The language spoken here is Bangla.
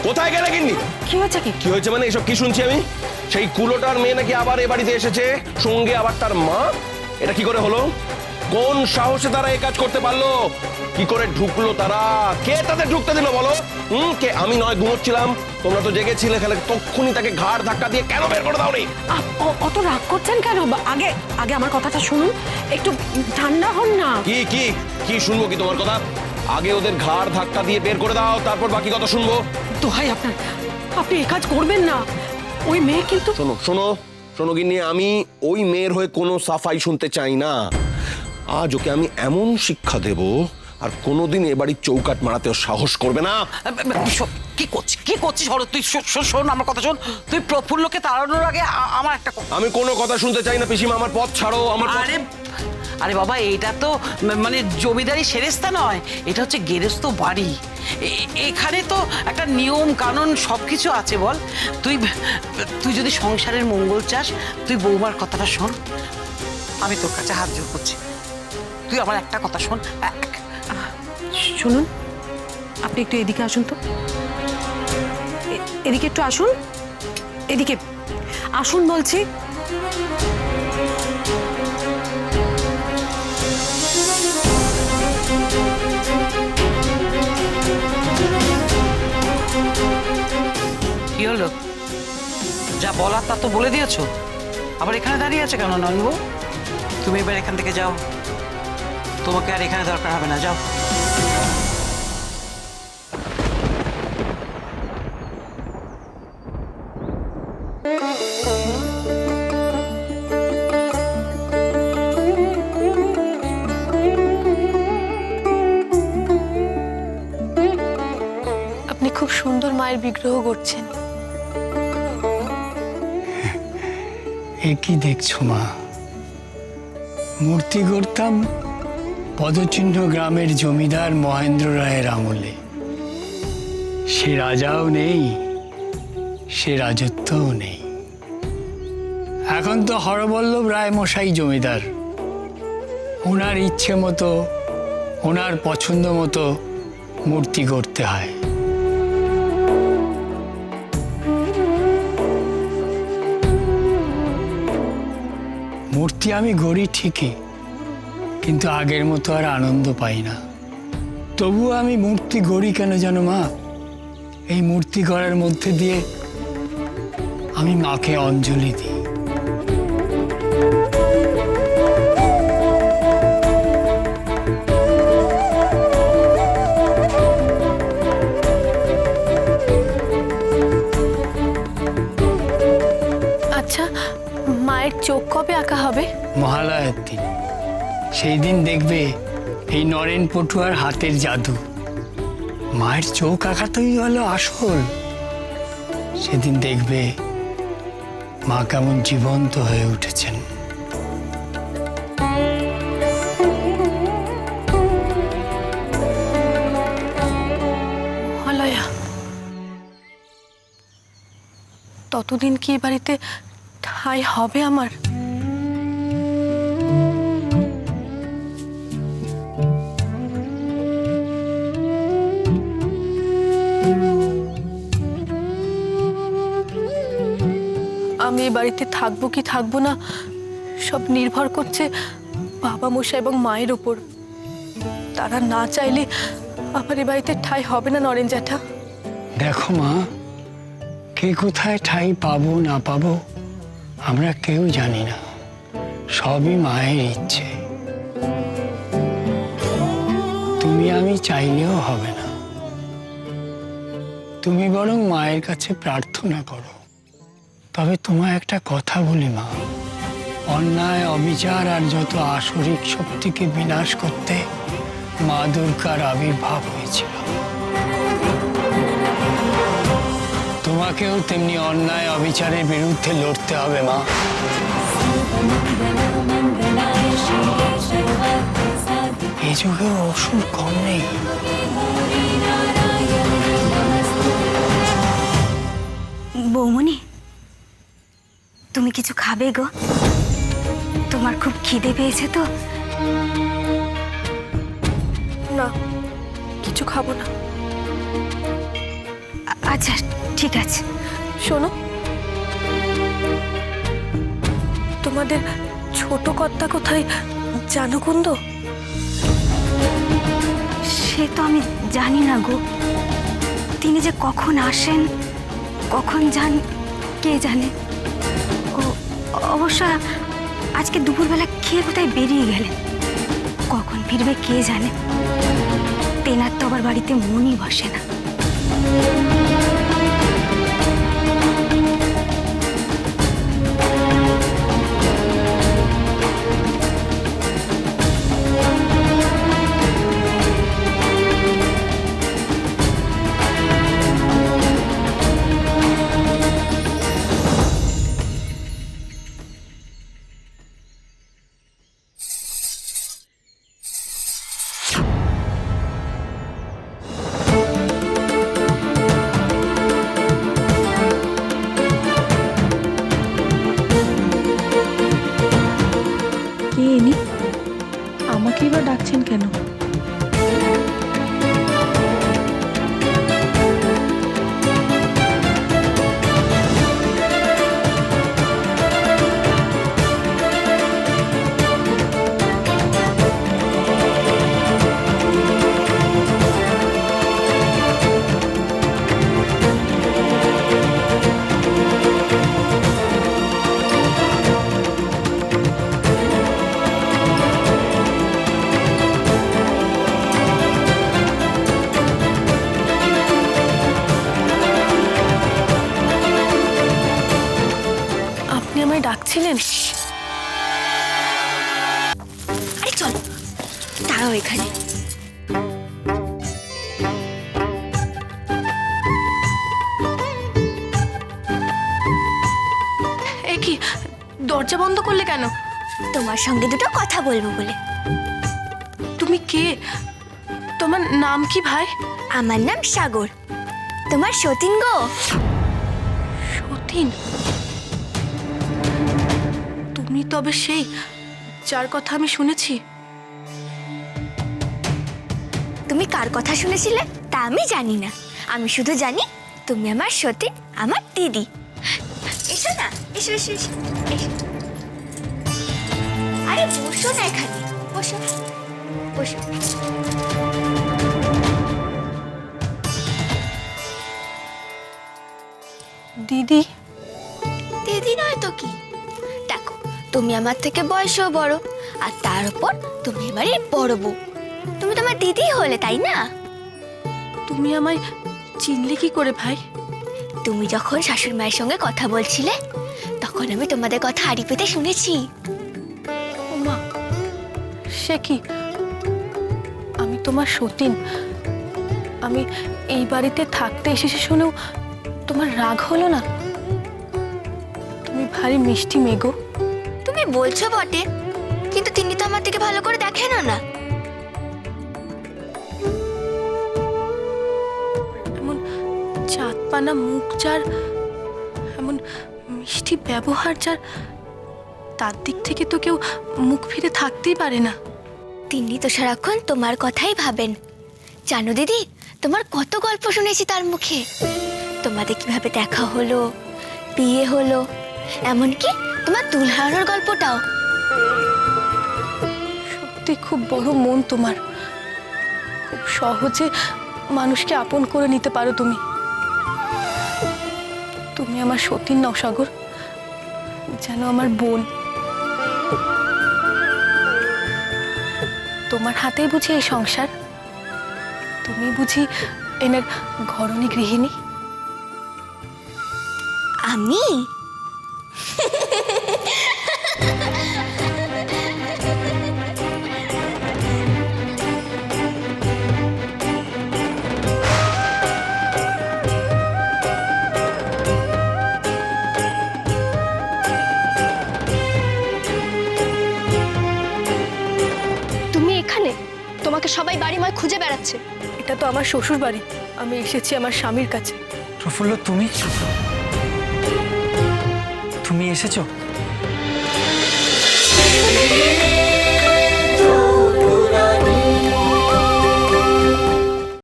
কোথায় গেলে গিন্নি? কি হয়েছে? কি হয়েছে মানে এসব কি শুনছি আমি? সেই কুলোটার মেয়ে নাকি আবার এ বাড়িতে এসেছে, সঙ্গে আবার তার মা। এটা কি করে হলো? কোন সাহসে তারা এই কাজ করতে পারলো? কি করে ঢুকলো তারা? কে তাদের ঢুকতে দিল বলো? কে? আমি নয় ঘুমোচ্ছিলাম, তোমরা তো জেগেছিলে। খেলে তক্ষুনি তাকে ঘাড় ধাক্কা দিয়ে কেন বের করে দাওনি? অত রাগ করছেন কেন? আগে আগে আমার কথাটা শুনুন, একটু ঠান্ডা হন না। কি কি কি শুনবো কি তোমার কথা? আগে ওদের ঘাড় ধাক্কা দিয়ে বের করে দাও, তারপর বাকি কথা শুনবো। দোহাই আপনার, আপনি এই কাজ করবেন না। ওই মেয়ে কিন্তু... শোনো শোনো শোনো গিন্নি, আমি ওই মেয়ের হয়ে কোনো সাফাই শুনতে চাই না। আজ ওকে আমি এমন শিক্ষা দেব, আর কোনোদিন এ বাড়ির চৌকাট মারাতেও সাহস করবে না। কি করছিস হলো তুই? শোন আমার কথা শোন। তুই প্রফুল্লকে তাড়ানোর আগে আমার একটা... আমি কোনো কথা শুনতে চাই না পিসিমা, আমার পথ ছাড়ো। আরে বাবা, এটা তো মানে জমিদারি সেরেস্তা নয়, এটা হচ্ছে গেরস্ত বাড়ি। এখানে তো একটা নিয়ম কানুন সবকিছু আছে। বল, তুই যদি সংসারের মঙ্গল চাস, তুই বৌমার কথাটা শোন। আমি তোর কাছে হাত জোড় করছি, তুই আমার একটা কথা শোন। শুনুন, আপনি একটু এদিকে আসুন তো। এদিকে একটু আসুন, এদিকে আসুন বলছি। কি হলো? যা বলার তা তো বলে দিয়েছো, আবার এখানে দাঁড়িয়ে আছে কেন নয়নবু? তুমি এবার এখান থেকে যাও, তোমাকে আর এখানে দরকার হবে না, যাও। আপনি খুব সুন্দর মায়ের বিগ্রহ করছেন। এ কি দেখছো মা? মূর্তি করতাম পদচিহ্ন গ্রামের জমিদার মহেন্দ্র রায়ের আমলে। সে রাজাও নেই, সে রাজত্বও নেই। এখন তো হরবল্লভ রায় মশাই জমিদার। ওনার ইচ্ছে মতো, ওনার পছন্দ মতো মূর্তি করতে হয়। মূর্তি আমি গড়ি ঠিকই, কিন্তু আগের মতো আর আনন্দ পাই না। তবুও আমি মূর্তি গড়ি কেন জানো মা? এই মূর্তি গড়ার মধ্যে দিয়ে আমি মাকে অঞ্জলি দিই। আচ্ছা, মায়ের চোখ কবে আঁকা হবে? মহালয়ার দিন। সেই দিন দেখবে এই নরেন পটুয়ার হাতের জাদু। মায়ের চোখ আঁকাতেই হলো আসল। সেদিন দেখবে মা কেমন জীবন্ত হয়ে উঠেছেন। মহালয়া, ততদিন কি এ বাড়িতে ঠাঁই হবে আমার? আমি এ বাড়িতে থাকবো কি থাকবো না, সব নির্ভর করছে বাবা মশাই এবং মায়ের ওপর। তারা না চাইলে আমার এ বাড়িতে ঠাঁই হবে না নরেন জ্যাঠা। দেখো মা, কে কোথায় ঠাঁই পাবো না পাবো আমরা কেউ জানি না। সবই মায়ের ইচ্ছে। তুমি আমি চাইলেও হবে না। তুমি বরং মায়ের কাছে প্রার্থনা করো। তবে তোমায় একটা কথা বলি মা, অন্যায় অবিচার আর যত আসরিক শক্তিকে বিনাশ করতে মা দুর্গার আবির্ভাব হয়েছিল। তোমাকেও তেমনি অন্যায় অবিচারের বিরুদ্ধে লড়তে হবে মা। এই যুগেও অসুর কম নেই। বৌমনি, তুমি কিছু খাবে গো? তোমার খুব খিদে পেয়েছে তো? না, কিছু খাবো না। আচ্ছা ঠিক আছে। শোনো, তোমাদের ছোট কর্তা কোথায় জানো কুন্দ? সে তো আমি জানি না গো। তিনি যে কখন আসেন কখন যান কে জানে। ও অবশ্য আজকে দুপুরবেলা খেয়ে কোথায় বেরিয়ে গেলেন, কখন ফিরবে কে জানে। তেনার তো আবার বাড়িতে মনই বসে না। কে এনি? আমাকেই বা ডাকছেন কেন? আপনি আমায় ডাকছিলেন? আরে চল দাঁড়াও এখানে। এ কি, দরজা বন্ধ করলে কেন? তোমার সঙ্গে দুটো কথা বলবো বলে। তুমি কে? তোমার নাম কি ভাই? আমার নাম সাগর। তোমার সতীন গো। সতীন? তুমি তবে সেই যার কথা আমি শুনেছি? তুমি কার কথা শুনেছিলে তা আমি জানি না। আমি শুধু জানি তুমি আমার সতীন, আমার দিদি। এসো না, এসো এসো এসো এসো। আরে বসো না এখানে, বসো বসো। দিদি? দিদি নয় তো কি? দেখো, তুমি আমার থেকে বয়সেও বড়, আর তার উপর তুমি এবারে বড় বউ। তুমি তোমার দিদি হলে, তাই না? তুমি আমায় চিনলে কি করে ভাই? তুমি যখন শাশুড়ি মায়ের সঙ্গে কথা বলছিলে তখন আমি তোমাদের কথা হাড়ি পেতে শুনেছি। ওমা, সে কি? আমি তোমার সতীন। আমি এই বাড়িতে থাকতে এসেছি শুনেও তোমার রাগ হলো না? তুমি ভারী মিষ্টি মেয়ে গো। তুমি বলছো বটে, কিন্তু তিনি তো আমার থেকে ভালো করে দেখেন না। এমন চাঁদপানা মুখ যার, এমন মিষ্টি ব্যবহার যার, তার দিক থেকে তো কেউ মুখ ফিরে থাকতেই পারে না। তিনি তো সারাক্ষণ তোমার কথাই ভাবেন। জানো দিদি, তোমার কত গল্প শুনেছি তার মুখে। তোমাদের কিভাবে দেখা হলো, বিয়ে হলো, এমনকি তোমার দুল হারানোর গল্পটাও। সত্যি খুব বড় মন তোমার। খুব সহজে মানুষকে আপন করে নিতে পারো তুমি। তুমি আমার সতীন নও সাগর, যেন আমার বোন। তোমার হাতেই বুঝি এই সংসার? তুমি বুঝি এনার ঘরণী গৃহিণী? আমি তুমি এখানে? তোমাকে সবাই বাড়িময় খুঁজে বেড়াচ্ছে। এটা তো আমার শ্বশুর বাড়ি। আমি এসেছি আমার স্বামীর কাছে। প্রফুল্ল, তুমি তুমি এসেছো?